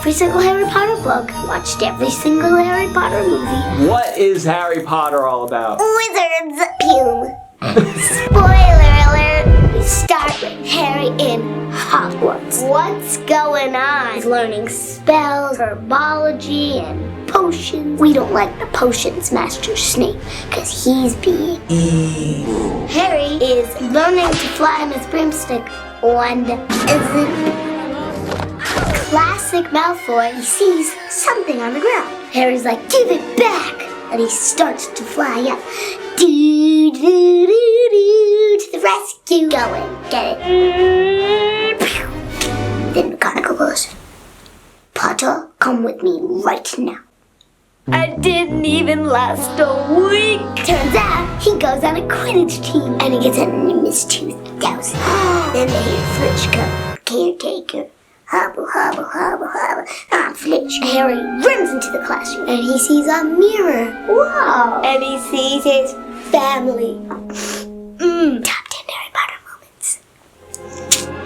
every single Harry Potter book, watched every single Harry Potter movie. What is Harry Potter all about? Wizards! Fume. Spoiler alert! We start with Harry in Hogwarts. What's going on? He's learning spells, herbology, and potions. We don't like the potions Master Snape, because he's being evil. Harry is learning to fly on his broomstick and classic Malfoy, he sees something on the ground. Harry's like, give it back! And he starts to fly up. Do, do, do, do, to the rescue. Going, get it. Then McGonagall goes, Potter, come with me right now. I didn't even last a week. Turns out he goes on a Quidditch team and he gets a Nimbus 2000. Then they hear Flitch come, caretaker. Hobble, hobble, hobble, hobble. Ah, Flitch. Harry runs into the classroom and he sees a mirror. Wow. And he sees his family. Top 10 Harry Potter moments.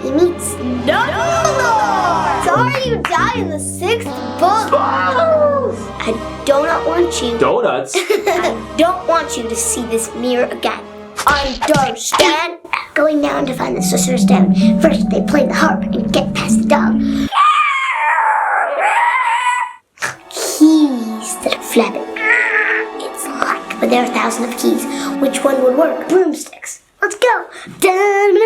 He meets Dumbledore. Sorry you die in the 6th book. I do not want you. Donuts? I don't want you to see this mirror again. Understand? Going down to find the Sorcerer's Den. First, they play the harp and get past the dog. Keys that are flapping. It's locked, but there are 1,000 of keys. Which one would work? Broomsticks. Let's go. Then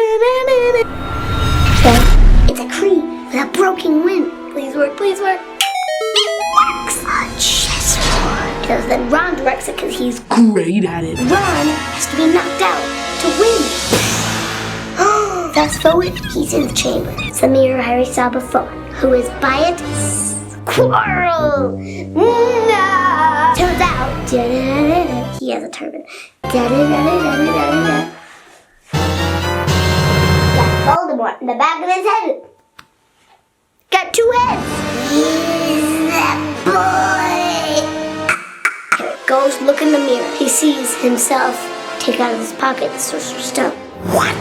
it's a Cree with a broken wind. Please work, please work. It works. A chessboard. Because then Ron directs it because he's great at it. Ron has to be knocked out to win. Fast forward, he's in the chamber. It's the mirror Harry saw before. Who is by it? Squirrel! No! Turns out, he has a turban. Got Voldemort in the back of his head. Got 2 heads. He's that boy. Harry goes look in the mirror. He sees himself take out of his pocket the Sorcerer's Stone. What?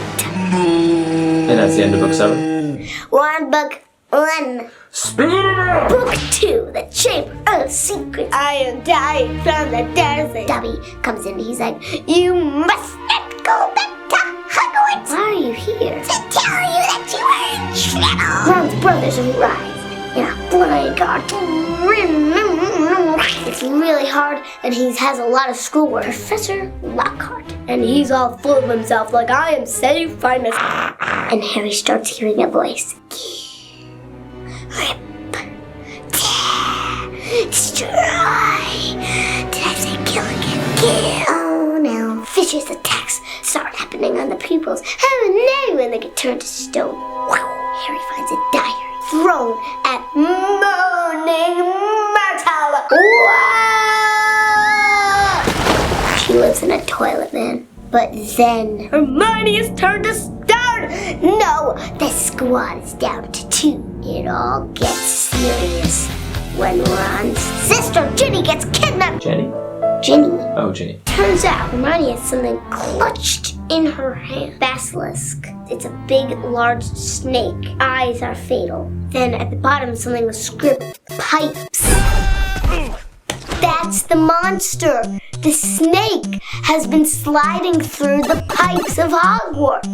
And that's the end of book 7. One book 1. Speed it up! Book 2, The Chamber of Secrets. I am dying from the desert. Dobby comes in and he's like, you must not go back to Hogwarts. Why are you here? To tell you that you are in trouble. Ron's brothers arrive in a flying car. It's really hard and he has a lot of schoolwork. Professor Lockhart. And he's all full of himself like, I am safe, find us. And Harry starts hearing a voice. Rip. Tear. Destroy. Did I say kill again? Kill. Oh no. Vicious attacks start happening on the pupils. Heaven knew when they get turned to stone. Harry finds a diary thrown at Moaning Myrtle. Wow! She lives in a toilet, man. But then Hermione is turned to stone. No, the squad is down to 2. It all gets serious when Ron's sister Ginny gets kidnapped. Jenny? Ginny. Oh, Ginny. Turns out Hermione has something clutched in her hand. Basilisk. It's a big, large snake. Eyes are fatal. Then at the bottom, something was scribbled. Pipes. That's the monster. The snake has been sliding through the pipes of Hogwarts.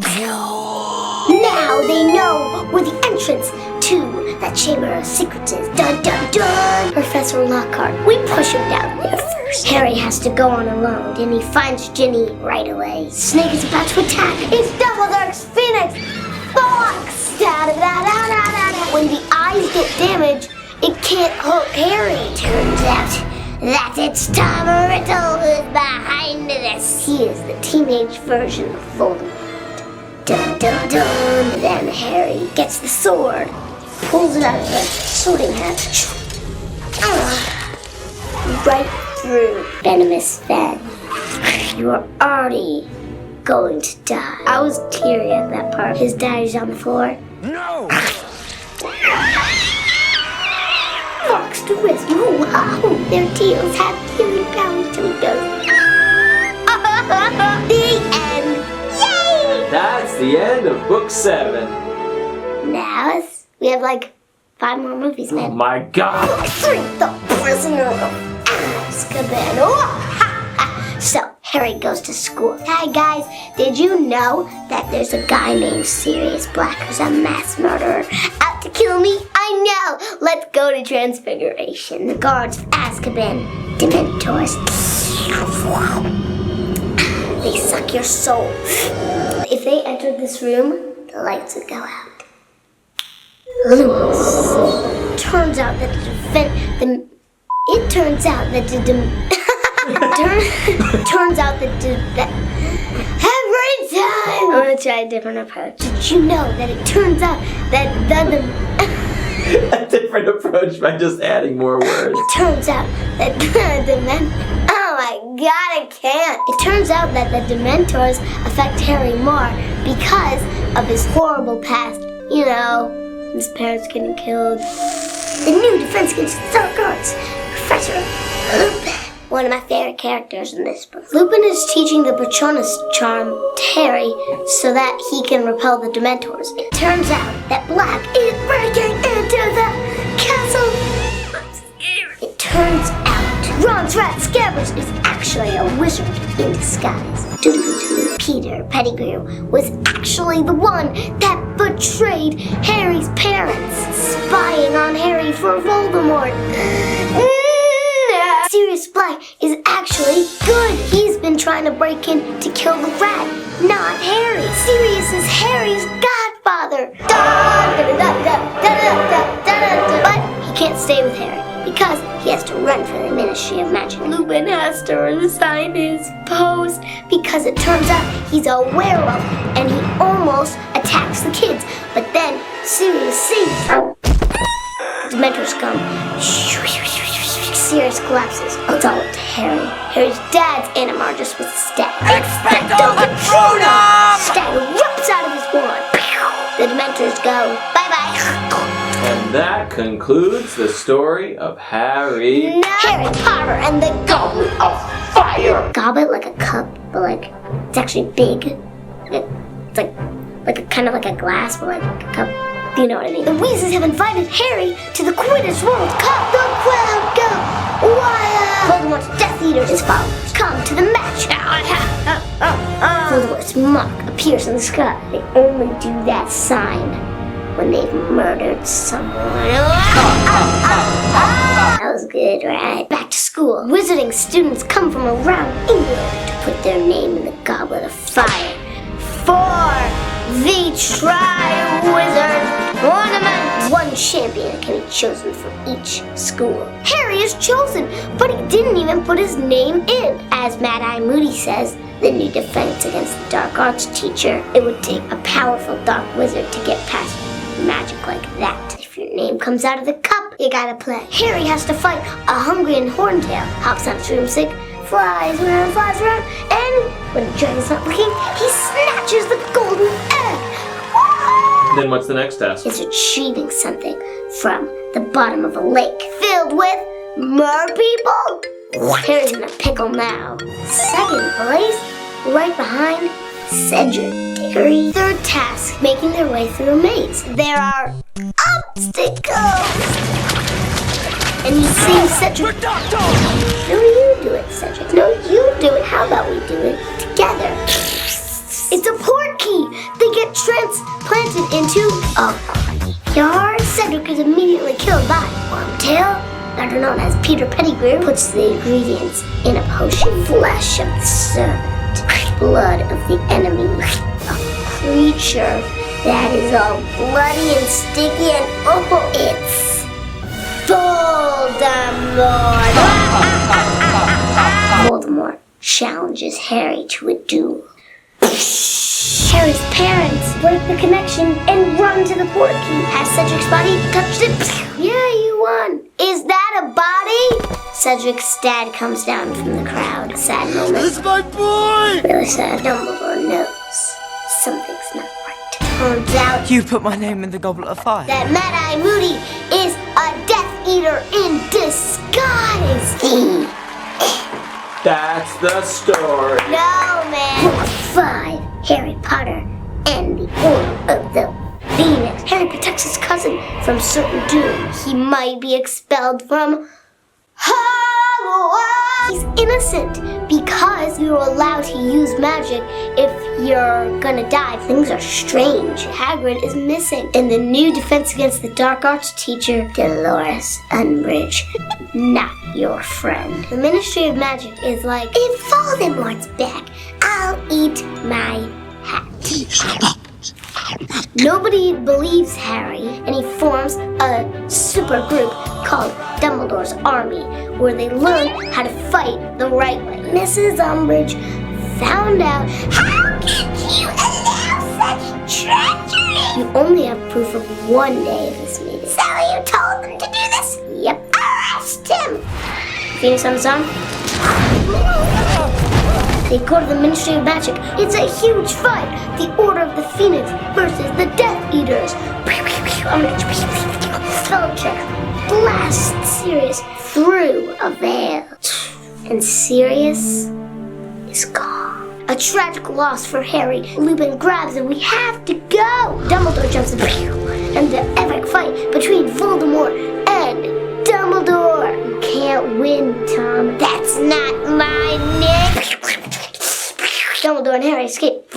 Now they know where the entrance to that Chamber of Secrets is. Dun dun dun! Professor Lockhart. We push him down there first. Harry has to go on alone, and he finds Ginny right away. Snake is about to attack. It's Dumbledore's Phoenix! Fox! Da-da-da-da-da-da-da. When the eyes get damaged, it can't hurt Harry. Turns out that it's Tom Riddle who's behind this. He is the teenage version of Voldemort. Dun dun dun. Then Harry gets the sword, pulls it out of the sorting hat. Right through Venomous Fen. You are already going to die. I was teary at that part. His diary's on the floor. No! Fox to rescue. Wow. Their tears have healing powers till he goes. The end. Yay! That's the end of book 7. Now we have like 5 more movies, Oh man. my God. Book 3, The Prisoner of Azkaban. Oh, ha, ha. So, Harry goes to school. Hey guys, did you know that there's a guy named Sirius Black who's a mass murderer out to kill me? I know! Let's go to Transfiguration. The guards of Azkaban, Dementors. They suck your soul. If they entered this room, the lights would go out. Lewis. Turns out that every time I'm gonna try a different approach. Did you know that it turns out that A different approach by just adding more words. It turns out that oh my God, I can't. It turns out that the Dementors affect Harry more because of his horrible past. You know, his parents getting killed. The new Defense Against the Dark Arts, Professor Lupin. One of my favorite characters in this book. Lupin is teaching the Patronus charm to Harry so that he can repel the Dementors. It turns out that Black is breaking into the castle. I'm scared. It turns out Ron's Rat Scabbers is actually a wizard in disguise. Peter Pettigrew was actually the one that betrayed Harry's parents, spying on Harry for Voldemort. Sirius Black is actually good. He's been trying to break in to kill the rat, not Harry. Sirius is Harry's godfather. But he can't stay with Harry because he has to run for the Ministry of Magic. Lupin has to resign his post because it turns out he's a werewolf and he almost attacks the kids. But then Sirius sees the Dementors come. Sirius collapses. It's all up to Harry. Harry's dad's Animar just with a stag. Expecto Patronum! Stag erupts out of his wand. The Dementors go bye-bye. And that concludes the story of Harry. Harry Potter and the Goblet of Fire. Goblet like a cup, but like it's actually big. It's like a kind of like a glass, but like a cup. You know what I mean? The Weasleys have invited Harry to the Quidditch World Cup. The crowd go wild. Voldemort's Death Eaters, his followers, come to the match. Voldemort's mark appears in the sky. They only do that sign when they've murdered someone. That was good, right? Back to school. Wizarding students come from around England to put their name in the Goblet of Fire for the Tri-Wizard Tournament. One champion can be chosen from each school. Harry is chosen, but he didn't even put his name in. As Mad-Eye Moody says, the new Defense Against the Dark Arts teacher, it would take a powerful dark wizard to get past magic like that. If your name comes out of the cup, you gotta play. Harry has to fight a Hungarian horntail, hops on his broomstick, flies around, and when the dragon's not looking, he snatches the golden egg. Then what's the next task? It's retrieving something from the bottom of a lake filled with mer people. Harry's in a pickle now. Second place, right behind Cedric Diggory. Third task, making their way through a maze. There are obstacles. And you see Cedric. No, you do it, Cedric. No, you do it. How about we do it together? It's a port key. They get transplanted into a graveyard. Cedric is immediately killed by Wormtail, better known as Peter Pettigrew, puts the ingredients in a potion. Flesh of the serpent, blood of the enemy, a creature that is all bloody and sticky and it's Voldemort. Voldemort challenges Harry to a duel. Harry's parents break the connection and run to the port key. Has Cedric's body touched it? Yeah, you won. Is that a body? Cedric's dad comes down from the crowd. Sad moment. That's my boy! Really sad. Dumbledore knows something's not right. Turns out You put my name in the Goblet of Fire. that Mad-Eye Moody is a Death Eater in disguise. That's the story. No, man. Book 5, Harry Potter and the Order of the Phoenix. Harry protects his cousin from certain doom. He might be expelled from Hogwarts. He's innocent because you're allowed to use magic if you're gonna die. Things are strange. Hagrid is missing. And the new Defense Against the Dark Arts teacher, Dolores Umbridge, not your friend. The Ministry of Magic is like, if Voldemort's back, I'll eat my hat. Nobody believes Harry, and he forms a super group called Dumbledore's Army, where they learn how to fight the right way. Mrs. Umbridge found out. How can you allow such treachery? You only have proof of one day of this meeting. So you told them to do this? Yep. Arrest him! Phoenix on the song? They go to the Ministry of Magic. It's a huge fight. The Order of the Phoenix versus the Death Eaters. Spell check. Blast Sirius through a veil. And Sirius is gone. A tragic loss for Harry. Lupin grabs him. We have to go. Dumbledore jumps in. And the epic fight between Voldemort and Dumbledore. You can't win, Tom. That's not my name. Dumbledore and Harry escape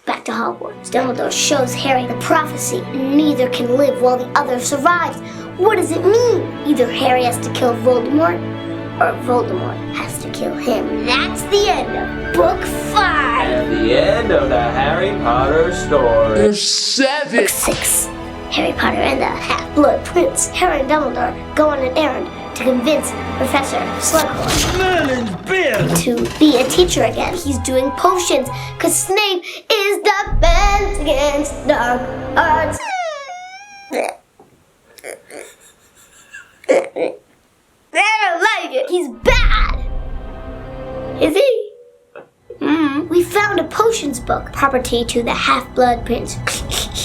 back to Hogwarts. Dumbledore shows Harry the prophecy. Neither can live while the other survives. What does it mean? Either Harry has to kill Voldemort, or Voldemort has to kill him. That's the end of Book 5. And the end of the Harry Potter story. There's 7. Book 6. Harry Potter and the Half-Blood Prince. Harry and Dumbledore go on an errand to convince Professor Slughorn to be a teacher again. He's doing potions because Snape is Defense Against Dark Arts. I don't like it. He's bad. Is he? We found a potions book, property to the Half-Blood Prince.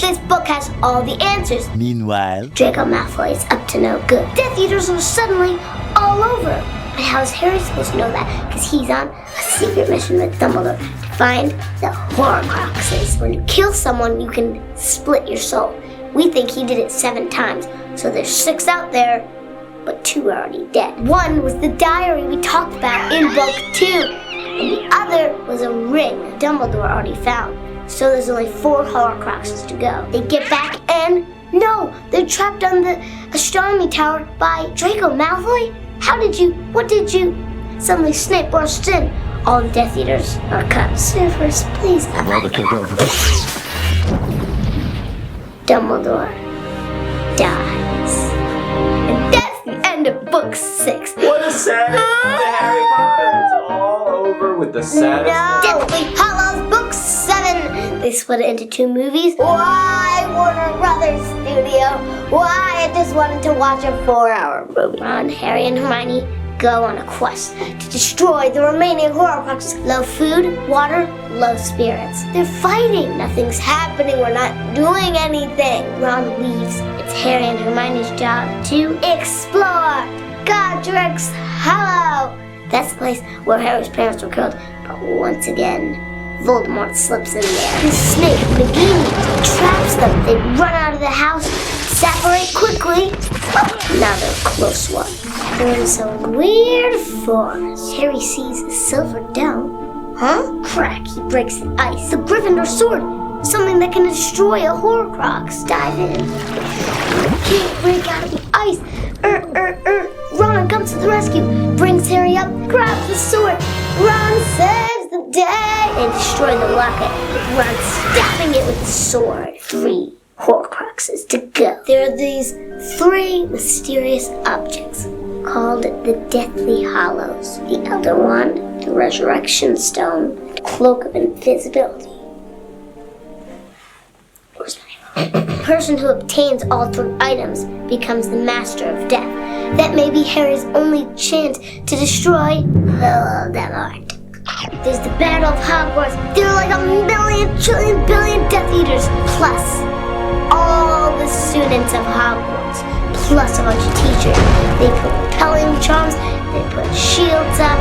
This book has all the answers. Meanwhile, Draco Malfoy is up to no good. Death Eaters are suddenly all over. But how is Harry supposed to know that? Because he's on a secret mission with Dumbledore to find the Horcruxes. When you kill someone, you can split your soul. We think he did it 7 times. So there's 6 out there, but 2 are already dead. 1 was the diary we talked about in Book 2. And the other was a ring Dumbledore already found. So there's only 4 Horcruxes to go. They get back and no, they're trapped on the astronomy tower by Draco Malfoy. What did you? Suddenly Snape bursts in. All the Death Eaters are cut. Surfers, please. Dumbledore dies. And that's the end of Book 6. What a sad ending to Harry Potter. It's all over with the saddest. No! Deathly Hallows Book 7. They split it into 2 movies. Why, Warner Brothers Studio? Why? I just wanted to watch a 4-hour movie. Ron, Harry, and Hermione go on a quest to destroy the remaining Horcruxes. Low food, water, low spirits. They're fighting. Nothing's happening. We're not doing anything. Ron leaves. It's Harry and Hermione's job to explore Godric's Hollow. That's the place where Harry's parents were killed. But once again, Voldemort slips in there. The Snape, Nagini, traps them. They run out of the house, separate quickly. Now they're a close one. They're in some weird forest. Harry sees a silver dome. Huh? Crack, he breaks the ice. The Gryffindor sword, something that can destroy a Horcrux. Dive in. Can't break out of the ice. Ron comes to the rescue, brings Harry up, grabs the sword. Ron saves the day. They destroy the locket, with Ron stabbing it with the sword. 3 Horcruxes to go. There are these 3 mysterious objects called the Deathly Hallows. The Elder Wand, the Resurrection Stone, the Cloak of Invisibility. Where's my phone? The person who obtains all 3 items becomes the Master of Death. That may be Harry's only chance to destroy Voldemort. There's the Battle of Hogwarts. There are like a million, trillion, billion Death Eaters, plus all the students of Hogwarts, plus a bunch of teachers. They put repelling charms, they put shields up,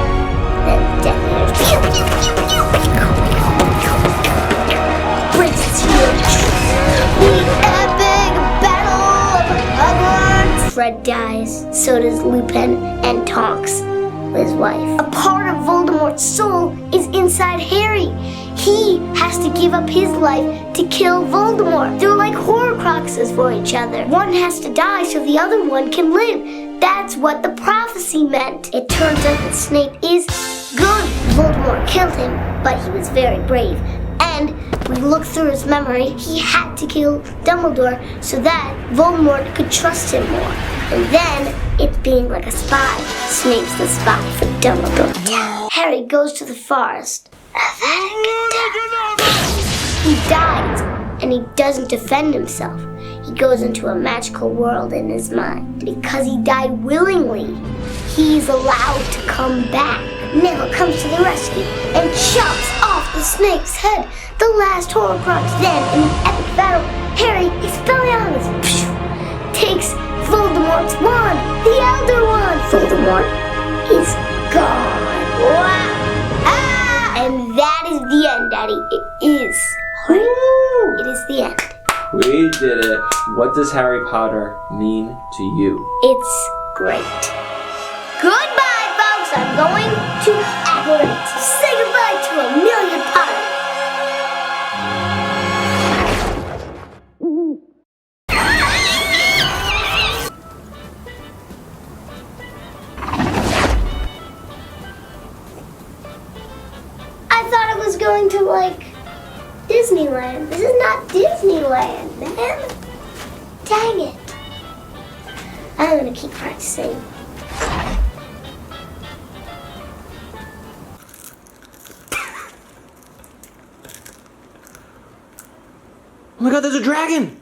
then Death Eaters pew, pew, pew, pew, pew, pew, breaks the shield. Fred dies, so does Lupin and Tonks, his wife. A part of Voldemort's soul is inside Harry. He has to give up his life to kill Voldemort. They're like Horcruxes for each other. One has to die so the other one can live. That's what the prophecy meant. It turns out that Snape is good. Voldemort killed him, but he was very brave. And we look through his memory, he had to kill Dumbledore so that Voldemort could trust him more. And then, it's being like a spy. Snape's the spy for Dumbledore. Harry goes to the forest. He dies, and he doesn't defend himself. He goes into a magical world in his mind. Because he died willingly, he's allowed to come back. Neville comes to the rescue and chops off the snake's head, the last Horcrux. Then, in an epic battle, Harry Expelliarmus takes Voldemort's wand, the Elder Wand. Voldemort is gone. Wow. And that is the end, Daddy. It is. It is the end. We did it. What does Harry Potter mean to you? It's great. Goodbye, folks. I'm going to Azkaban. Say goodbye to Amelia Potter. I thought I was going to, Disneyland. This is not Disneyland, man. Dang it. I'm gonna keep practicing. Oh my god, there's a dragon!